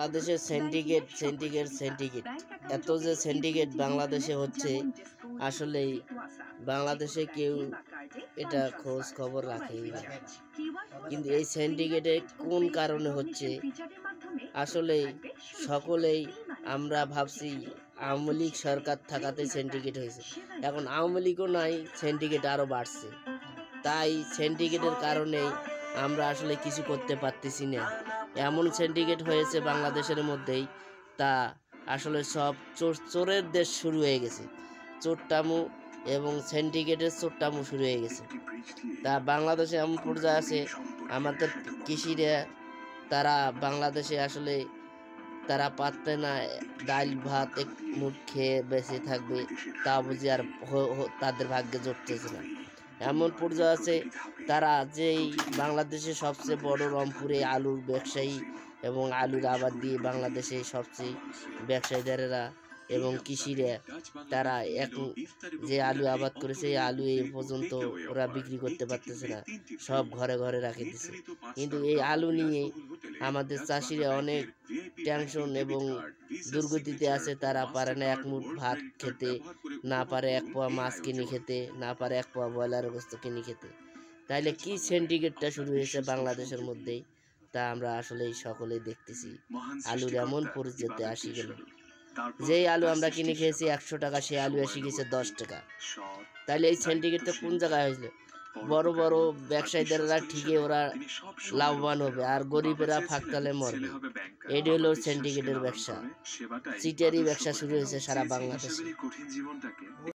বাংলাদেশের সিন্ডিকেট এত যে সিন্ডিকেট বাংলাদেশে হচ্ছে, আসলেই বাংলাদেশে কেউ এটা খোঁজ খবর রাখেই না। কিন্তু এই সিন্ডিকেটে কোন কারণে হচ্ছে, আসলেই সকলেই আমরা ভাবছি আওয়ামী লীগ সরকার থাকাতে সিন্ডিকেট হয়েছে, এখন আওয়ামী লীগও নাই, সিন্ডিকেট আরও বাড়ছে। তাই সিন্ডিকেটের কারণেই আমরা আসলে কিছু করতে পারতেছি না। এমন সিন্ডিকেট হয়েছে বাংলাদেশের মধ্যেই, তা আসলে সব চোরের দেশ শুরু হয়ে গেছে। চোরটামু এবং সিন্ডিকেটের চোরটামু শুরু হয়ে গেছে। তা বাংলাদেশে এমন পর্যায়ে আছে, আমাদের কৃষিরা তারা বাংলাদেশে আসলে তারা পারতে না ডাল ভাত এক মুঠ খেয়ে বেঁচে থাকবে, তা বুঝি আর তাদের ভাগ্যে জুটতেছে না। এমন পর্যায়ে আছে, তারা যেই বাংলাদেশে সবচেয়ে বড় রংপুরে আলুর ব্যবসায়ী এবং আলুর আবাদ দিয়ে বাংলাদেশে সবচেয়ে ব্যবসায়ীদারেরা এবং কৃষিরা তারা যে আলু আবাদ করেছে, এই আলু এই পর্যন্ত ওরা বিক্রি করতে পারতেছে না, সব ঘরে ঘরে রাখে দিচ্ছে। কিন্তু এই আলু নিয়ে আমাদের চাষিরা অনেক টেনশন এবং দুর্গতিতে আছে। তারা পারে না এক মুঠ ভাত খেতে, না পারে এক পোয়া মাছ কিনে খেতে, না পারে এক পোয়া ব্রয়লারের গোস্ত কিনে খেতে। তাইলে কি সিন্ডিকেটটা শুরু হয়েছে বাংলাদেশের মধ্যেই, তা আমরা আসলেই সকলেই দেখতেছি। আলুর এমন পরিস্থিতিতে আসি গেল, যেই আলু আমরা কিনে খেয়েছি 100 টাকা, সেই আলু এসে গেছে 10 টাকা। তাহলে এই সিন্ডিকেটটা কোন জায়গায় হয়েছিল? বড় বড় ব্যবসায়ীদেররা ঠিকই ওরা লাভবান হবে, আর গরিবেরা ফাঁকতালে মরবে। এটি হলো সিন্ডিকেটের ব্যবসা। চিটারি ব্যবসা শুরু হয়েছে সারা বাংলাদেশে।